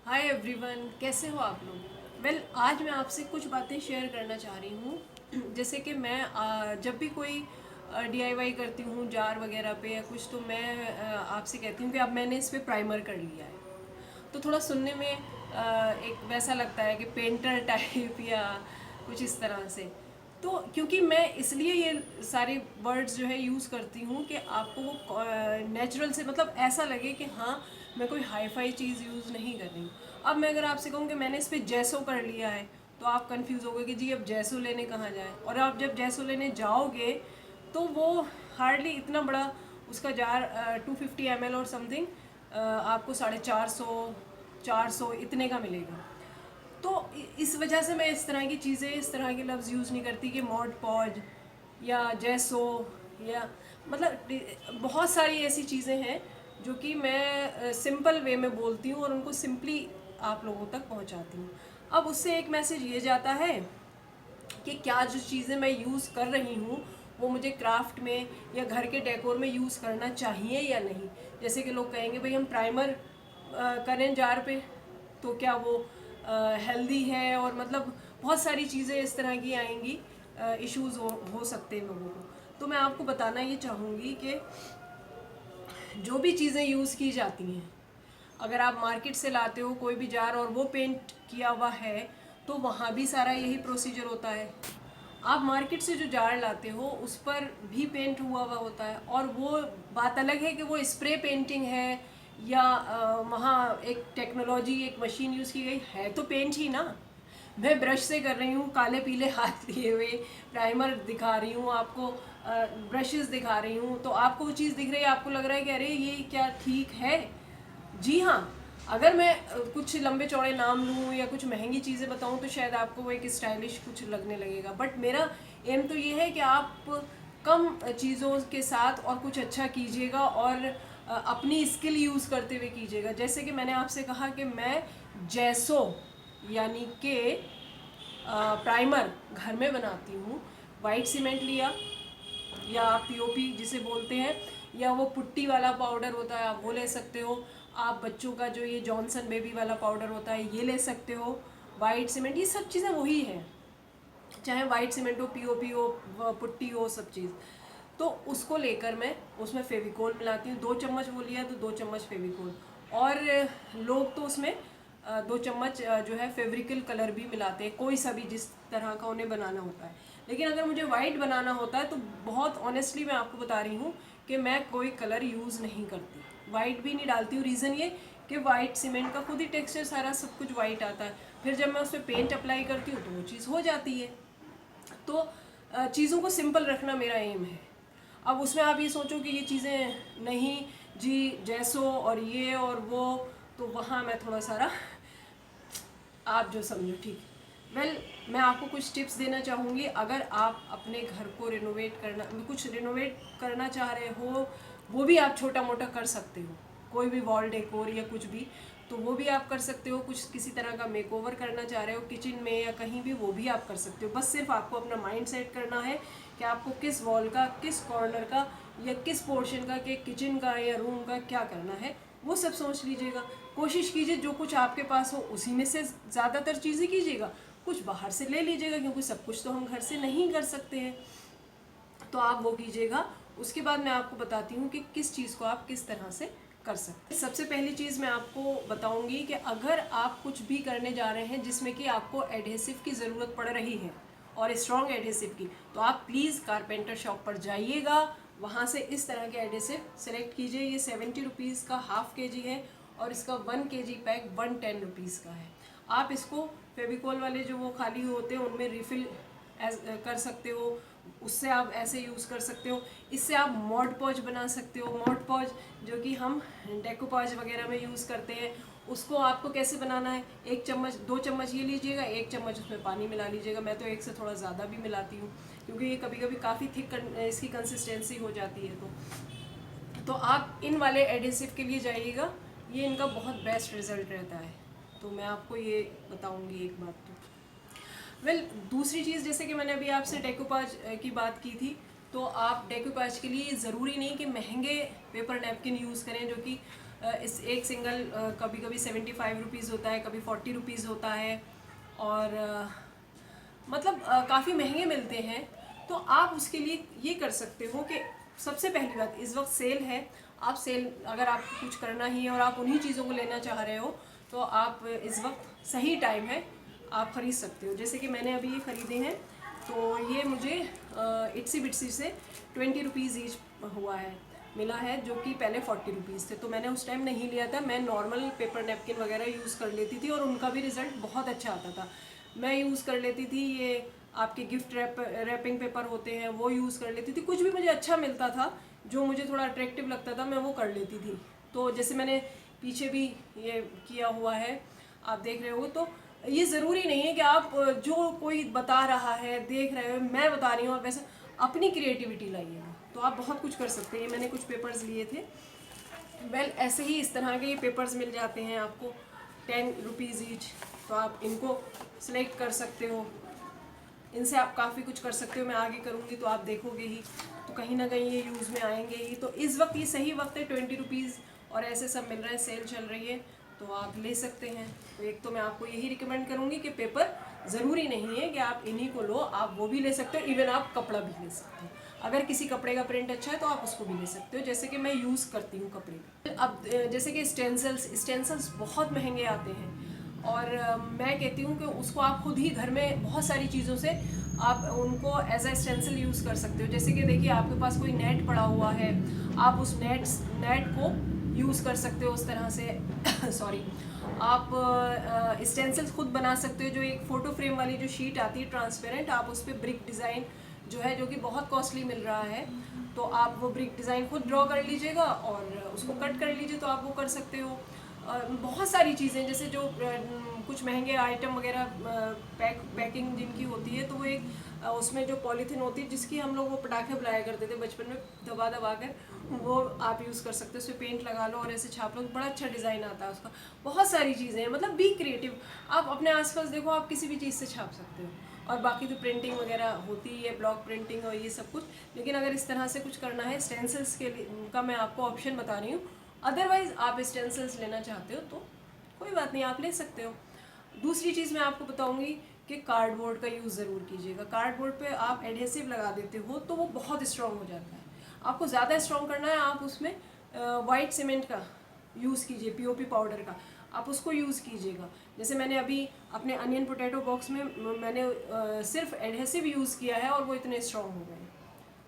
Hi everyone, कैसे हो आप लोग। आज मैं आपसे कुछ बातें शेयर करना चाह रही हूँ। जैसे कि मैं जब भी कोई डीआईवाई करती हूँ जार वगैरह पे या कुछ, तो मैं आपसे कहती हूँ कि अब मैंने इस पे प्राइमर कर लिया है। तो थोड़ा सुनने में एक वैसा लगता है कि पेंटर टाइप या कुछ इस तरह से। तो क्योंकि मैं इसलिए ये सारे वर्ड्स जो है यूज़ करती हूँ कि आपको वो नेचुरल से, मतलब ऐसा लगे कि हाँ, मैं कोई हाई फाई चीज़ यूज़ नहीं कर रही हूँ। अब मैं अगर आपसे कहूँ कि मैंने इस पर जैसो कर लिया है, तो आप कंफ्यूज होगे कि जी अब जैसो लेने कहाँ जाए। और आप जब जैसो लेने जाओगे तो वो हार्डली इतना बड़ा उसका जार 250 ml और समथिंग आपको 450 400 इतने का मिलेगा। तो इस वजह से मैं इस तरह की चीज़ें, इस तरह के लफ्ज़ यूज़ नहीं करती कि मॉड पॉज या जैसो, या मतलब बहुत सारी ऐसी चीज़ें हैं जो कि मैं सिंपल वे में बोलती हूँ और उनको सिंपली आप लोगों तक पहुँचाती हूँ। अब उससे एक मैसेज ये जाता है कि क्या जो चीज़ें मैं यूज़ कर रही हूँ वो मुझे क्राफ्ट में या घर के डेकोर में यूज़ करना चाहिए या नहीं। जैसे कि लोग कहेंगे भाई हम प्राइमर करें जार पे, तो क्या वो हेल्दी है, और मतलब बहुत सारी चीज़ें इस तरह की आएंगी, इश्यूज हो सकते हैं लोगों को। तो मैं आपको बताना ये चाहूँगी कि जो भी चीज़ें यूज़ की जाती हैं, अगर आप मार्केट से लाते हो कोई भी जार और वो पेंट किया हुआ है, तो वहाँ भी सारा यही प्रोसीजर होता है। आप मार्केट से जो जार लाते हो उस पर भी पेंट हुआ हुआ होता है, और वो बात अलग है कि वो स्प्रे पेंटिंग है या वहाँ एक टेक्नोलॉजी, एक मशीन यूज़ की गई है, तो पेंट ही ना। मैं ब्रश से कर रही हूँ, काले पीले हाथ लिए हुए प्राइमर दिखा रही हूँ आपको, ब्रशेस दिखा रही हूँ, तो आपको वो चीज़ दिख रही है, आपको लग रहा है कि अरे ये क्या ठीक है। जी हाँ, अगर मैं कुछ लंबे चौड़े नाम लूँ या कुछ महंगी चीज़ें बताऊँ तो शायद आपको वो एक स्टाइलिश कुछ लगने लगेगा, बट मेरा एम तो ये है कि आप कम चीज़ों के साथ और कुछ अच्छा कीजिएगा, और अपनी स्किल यूज़ करते हुए कीजिएगा। जैसे कि मैंने आपसे कहा कि मैं जैसो यानी कि प्राइमर घर में बनाती हूँ। वाइट सीमेंट लिया, या आप पीओपी जिसे बोलते हैं, या वो पुट्टी वाला पाउडर होता है आप वो ले सकते हो। आप बच्चों का जो ये जॉनसन बेबी वाला पाउडर होता है ये ले सकते हो। वाइट सीमेंट, ये सब चीज़ें वही हैं, चाहे वाइट सीमेंट हो, पीओपी हो, पुट्टी हो, सब चीज़। तो उसको लेकर मैं उसमें फेविकोल मिलाती हूँ। 2 चम्मच वो लिया तो 2 चम्मच फेविकोल, और लोग तो उसमें 2 चम्मच जो है फेब्रिकल कलर भी मिलाते हैं, कोई सा भी जिस तरह का उन्हें बनाना होता है। लेकिन अगर मुझे वाइट बनाना होता है तो बहुत ऑनेस्टली मैं आपको बता रही हूँ कि मैं कोई कलर यूज़ नहीं करती, वाइट भी नहीं डालती हूँ। रीज़न ये कि वाइट सीमेंट का खुद ही टेक्सचर सारा सब कुछ वाइट आता है, फिर जब मैं उस पर पेंट अप्लाई करती हूँ तो वो चीज़ हो जाती है। तो चीज़ों को सिंपल रखना मेरा एम है। अब उसमें आप ये सोचो कि ये चीज़ें नहीं जी, जैसो और ये और वो, तो वहाँ मैं थोड़ा सारा, आप जो समझो ठीक। मैं आपको कुछ टिप्स देना चाहूँगी। अगर आप अपने घर को रिनोवेट करना, कुछ रिनोवेट करना चाह रहे हो, वो भी आप छोटा मोटा कर सकते हो, कोई भी वॉल डेकोर या कुछ भी, तो वो भी आप कर सकते हो। कुछ किसी तरह का मेकओवर करना चाह रहे हो किचन में या कहीं भी, वो भी आप कर सकते हो। बस सिर्फ आपको अपना माइंड सेट करना है कि आपको किस वॉल का, किस कॉर्नर का, या किस पोर्शन का, कि किचन का या रूम का क्या करना है, वो सब सोच लीजिएगा। कोशिश कीजिए जो कुछ आपके पास हो उसी में से ज़्यादातर चीज़ें कीजिएगा, कुछ बाहर से ले लीजिएगा, क्योंकि सब कुछ तो हम घर से नहीं कर सकते हैं। तो आप वो कीजिएगा। उसके बाद मैं आपको बताती हूँ कि किस चीज़ को आप किस तरह से कर सकते हैं। सबसे पहली चीज़ मैं आपको बताऊँगी कि अगर आप कुछ भी करने जा रहे हैं जिसमें कि आपको एडहेसिव की ज़रूरत पड़ रही है, और स्ट्रॉन्ग एडहेसिव की, तो आप प्लीज़ कारपेंटर शॉप पर जाइएगा, वहाँ से इस तरह के एडहेसिव सेलेक्ट कीजिए। ये 70 रुपीज़ का हाफ kg है, और इसका 1 kg पैक 110 रुपीज़ का है। आप इसको फेविकॉल वाले जो वो खाली होते हैं उनमें रिफ़िल कर सकते हो, उससे आप ऐसे यूज़ कर सकते हो। इससे आप मॉड पॉज बना सकते हो। मॉड पॉज जो कि हम डेकोपॉज वगैरह में यूज़ करते हैं, उसको आपको कैसे बनाना है, 1 चम्मच 2 चम्मच ये लीजिएगा, 1 चम्मच उसमें पानी मिला लीजिएगा। मैं तो एक से थोड़ा ज़्यादा भी मिलाती हूँ, क्योंकि ये कभी कभी काफ़ी थिक इसकी कंसिस्टेंसी हो जाती है। तो आप इन वाले एडेसिव के लिए जाइएगा, ये इनका बहुत बेस्ट रिज़ल्ट रहता है। तो मैं आपको ये बताऊँगी एक बात। तो दूसरी चीज़, जैसे कि मैंने अभी आपसे डेकोपाज की बात की थी, तो आप डेकोपाज के लिए ज़रूरी नहीं कि महंगे पेपर नैपकिन यूज़ करें जो कि इस एक सिंगल कभी कभी 75 रुपीज़ होता है, कभी 40 रुपीज़ होता है, और मतलब काफ़ी महंगे मिलते हैं। तो आप उसके लिए ये कर सकते हो कि सबसे पहली बात, इस वक्त सेल है। आप सेल, अगर आपको कुछ करना ही है और आप उन्हीं चीज़ों को लेना चाह रहे हो, तो आप इस वक्त सही टाइम है, आप ख़रीद सकते हो। जैसे कि मैंने अभी ये ख़रीदे हैं, तो ये मुझे इट्सी बिट्सी से 20 रुपीज़ ईच हुआ है, मिला है, जो कि पहले 40 रुपीज़ थे। तो मैंने उस टाइम नहीं लिया था, मैं नॉर्मल पेपर नैपकिन वगैरह यूज़ कर लेती थी और उनका भी रिज़ल्ट बहुत अच्छा आता था। मैं यूज़ कर लेती थी, ये आपके गिफ्ट रैपिंग पेपर होते हैं वो यूज़ कर लेती थी। कुछ भी मुझे अच्छा मिलता था जो मुझे थोड़ा अट्रैक्टिव लगता था, मैं वो कर लेती थी। तो जैसे मैंने पीछे भी ये किया हुआ है, आप देख रहे हो। तो ये ज़रूरी नहीं है कि आप जो कोई बता रहा है, देख रहे हो, मैं बता रही हूँ, आप वैसे अपनी क्रिएटिविटी लाइएगा, तो आप बहुत कुछ कर सकते हैं। ये मैंने कुछ पेपर्स लिए थे, ऐसे ही इस तरह के ये पेपर्स मिल जाते हैं आपको 10 रुपीज़ ईच। तो आप इनको सिलेक्ट कर सकते हो, इनसे आप काफ़ी कुछ कर सकते हो। मैं आगे करूँगी तो आप देखोगे ही, तो कहीं ना कहीं ये यूज़ में आएंगे ही। तो इस वक्त ये सही वक्त है, 20 रुपीज़ और ऐसे सब मिल रहे हैं, सेल चल रही है, तो आप ले सकते हैं। तो एक तो मैं आपको यही रिकमेंड करूँगी कि पेपर ज़रूरी नहीं है कि आप इन्हीं को लो, आप वो भी ले सकते हो, इवन आप कपड़ा भी ले सकते हो। अगर किसी कपड़े का प्रिंट अच्छा है तो आप उसको भी ले सकते हो, जैसे कि मैं यूज़ करती हूँ कपड़े में। अब जैसे कि स्टेंसल्स बहुत महंगे आते हैं, और मैं कहती हूँ कि उसको आप खुद ही घर में बहुत सारी चीज़ों से आप उनको एज ए स्टेंसिल यूज़ कर सकते हो। जैसे कि देखिए, आपके पास कोई नेट पड़ा हुआ है, आप उस नेट को यूज़ कर सकते हो उस तरह से सॉरी। आप स्टेंसिल्स खुद बना सकते हो। जो एक फ़ोटो फ्रेम वाली जो शीट आती है ट्रांसपेरेंट, आप उस पर ब्रिक डिज़ाइन जो है, जो कि बहुत कॉस्टली मिल रहा है, तो आप वो ब्रिक डिज़ाइन खुद ड्रॉ कर लीजिएगा और उसको कट कर लीजिए, तो आप वो कर सकते हो। बहुत सारी चीज़ें, जैसे जो कुछ महंगे आइटम वगैरह पैकिंग जिनकी होती है, तो वो एक उसमें जो पॉलीथीन होती है, जिसकी हम लोग वो पटाखे बुलाया करते थे बचपन में, दबा दबा कर, वो आप यूज़ कर सकते हो। उसमें पेंट लगा लो और ऐसे छाप लो, बड़ा अच्छा डिज़ाइन आता है उसका। बहुत सारी चीज़ें हैं, मतलब बी क्रिएटिव। आप अपने आसपास देखो, आप किसी भी चीज़ से छाप सकते हो। और बाकी तो प्रिंटिंग वगैरह होती है, ब्लॉक प्रिंटिंग और ये सब कुछ। लेकिन अगर इस तरह से कुछ करना है, स्टेंसिल्स के लिए का मैं आपको ऑप्शन बता रही हूँ। अदरवाइज़ आप स्टेंसिल्स लेना चाहते हो तो कोई बात नहीं, आप ले सकते हो। दूसरी चीज़ मैं आपको बताऊंगी कि कार्डबोर्ड का यूज़ ज़रूर कीजिएगा। कार्डबोर्ड पे आप एडहेसिव लगा देते हो तो वो बहुत स्ट्रॉन्ग हो जाता है। आपको ज़्यादा स्ट्रॉन्ग करना है, आप उसमें वाइट सीमेंट का यूज़ कीजिए, पीओपी पाउडर का, आप उसको यूज़ कीजिएगा। जैसे मैंने अभी अपने अनियन पोटैटो बॉक्स में मैंने सिर्फ एडहेसिव यूज़ किया है और वो इतने स्ट्रॉन्ग हो गए।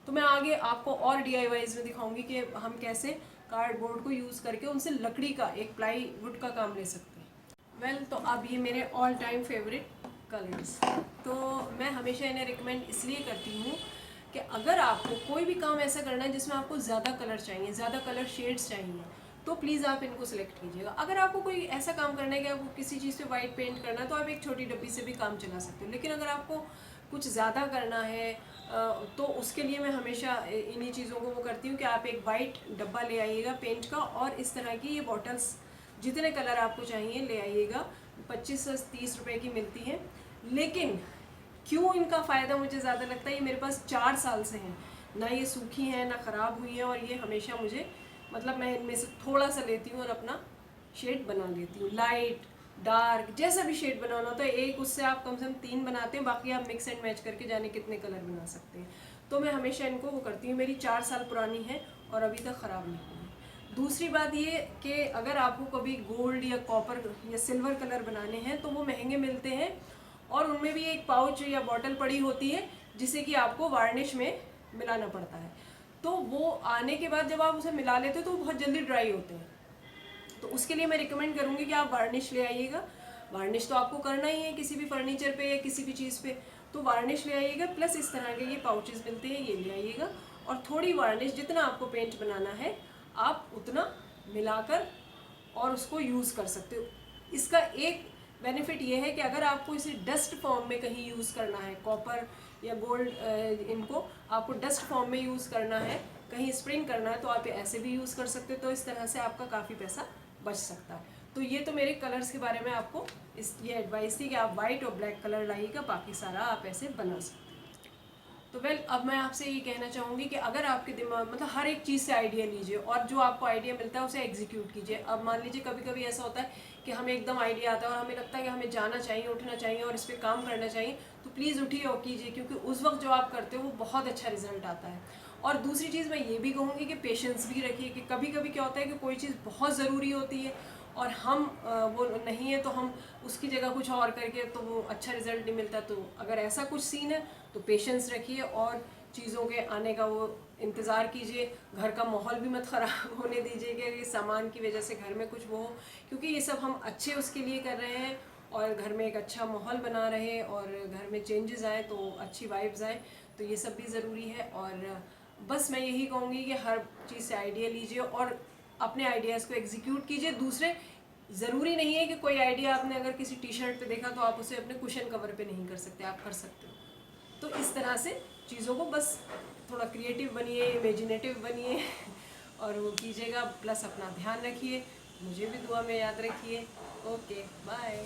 तो मैं आगे आपको और DIYs में दिखाऊंगी कि हम कैसे कार्डबोर्ड को यूज़ करके उनसे लकड़ी का, एक प्लाईवुड का काम ले सकते हैं। तो अब ये मेरे ऑल टाइम फेवरेट कलर्स, तो मैं हमेशा इन्हें रिकमेंड इसलिए करती हूँ कि अगर आपको कोई भी काम ऐसा करना है जिसमें आपको ज़्यादा कलर चाहिए, ज़्यादा कलर शेड्स चाहिए, तो प्लीज़ आप इनको सिलेक्ट कीजिएगा। अगर आपको कोई ऐसा काम करना है कि आपको किसी चीज़ पे वाइट पेंट करना है, तो आप एक छोटी डब्बी से भी काम चला सकते हो। लेकिन अगर आपको कुछ ज़्यादा करना है तो उसके लिए मैं हमेशा इन्हीं चीज़ों को वो करती हूँ कि आप एक वाइट डब्बा ले आइएगा पेंट का, और इस तरह की ये बॉटल्स जितने कलर आपको चाहिए ले आइएगा। 25 से 30 रुपए की मिलती है। लेकिन क्यों इनका फ़ायदा मुझे ज़्यादा लगता है, ये मेरे पास 4 साल से हैं, ना ये सूखी हैं ना ख़राब हुई हैं, और ये हमेशा मुझे, मतलब मैं इनमें से थोड़ा सा लेती हूँ और अपना शेड बना लेती हूँ। लाइट डार्क जैसा भी शेड बनाना होता है, एक उससे आप कम से कम 3 बनाते हैं, बाकी आप मिक्स एंड मैच करके जाने कितने कलर बना सकते हैं। तो मैं हमेशा इनको वो करती हूँ। मेरी 4 साल पुरानी है और अभी तक ख़राब नहीं हुई। दूसरी बात ये कि अगर आपको कभी गोल्ड या कॉपर या सिल्वर कलर बनाने हैं तो वो महंगे मिलते हैं, और उनमें भी एक पाउच या बॉटल पड़ी होती है जिसे कि आपको वार्निश में मिलाना पड़ता है। तो वो आने के बाद जब आप उसे मिला लेते हो तो वो बहुत जल्दी ड्राई होते हैं। तो उसके लिए मैं रिकमेंड करूँगी कि आप वार्निश ले आइएगा। वार्निश तो आपको करना ही है किसी भी फर्नीचर पे या किसी भी चीज़ पे, तो वार्निश ले आइएगा। प्लस इस तरह के ये पाउचेस मिलते हैं, ये ले आइएगा। और थोड़ी वार्निश, जितना आपको पेंट बनाना है आप उतना मिलाकर और उसको यूज़ कर सकते हो। इसका एक बेनिफिट ये है कि अगर आपको इसे डस्ट फॉर्म में कहीं यूज़ करना है, कॉपर या गोल्ड, इनको आपको डस्ट फॉर्म में यूज़ करना है, कहीं स्प्रिंग करना है, तो आप ऐसे भी यूज़ कर सकते हो। तो इस तरह से आपका काफ़ी पैसा बच सकता है। तो ये तो मेरे कलर्स के बारे में आपको ये एडवाइस थी कि आप वाइट और ब्लैक कलर लाइएगा, बाकी सारा आप ऐसे बना सकते हैं। तो वेल अब मैं आपसे ये कहना चाहूँगी कि अगर आपके दिमाग मतलब हर एक चीज़ से आइडिया लीजिए और जो आपको आइडिया मिलता है उसे एग्जीक्यूट कीजिए। अब मान लीजिए कभी कभी ऐसा होता है कि हमें एकदम आइडिया आता है और हमें लगता है कि हमें जाना चाहिए, उठना चाहिए और इस पर काम करना चाहिए, तो प्लीज़ उठिए और कीजिए, क्योंकि उस वक्त जो आप करते हो वो बहुत अच्छा रिजल्ट आता है। और दूसरी चीज़ मैं ये भी कहूँगी कि पेशेंस भी रखिए, कि कभी कभी क्या होता है कि कोई चीज़ बहुत ज़रूरी होती है और हम वो नहीं है तो हम उसकी जगह कुछ और करके तो वो अच्छा रिजल्ट नहीं मिलता। तो अगर ऐसा कुछ सीन है तो पेशेंस रखिए और चीज़ों के आने का वो इंतज़ार कीजिए। घर का माहौल भी मत ख़राब होने दीजिए कि ये सामान की वजह से घर में कुछ वो हो, क्योंकि ये सब हम अच्छे उसके लिए कर रहे हैं और घर में एक अच्छा माहौल बना रहे और घर में चेंजेस आए तो अच्छी वाइब्स आए, तो ये सब भी ज़रूरी है। और बस मैं यही कहूँगी कि हर चीज़ से आइडिया लीजिए और अपने आइडियाज़ को एग्जीक्यूट कीजिए। दूसरे ज़रूरी नहीं है कि कोई आइडिया आपने अगर किसी टी शर्ट पे देखा तो आप उसे अपने कुशन कवर पे नहीं कर सकते, आप कर सकते हो। तो इस तरह से चीज़ों को बस थोड़ा क्रिएटिव बनिए, इमेजिनेटिव बनिए और वो कीजिएगा। प्लस अपना ध्यान रखिए, मुझे भी दुआ में याद रखिए। Okay, bye.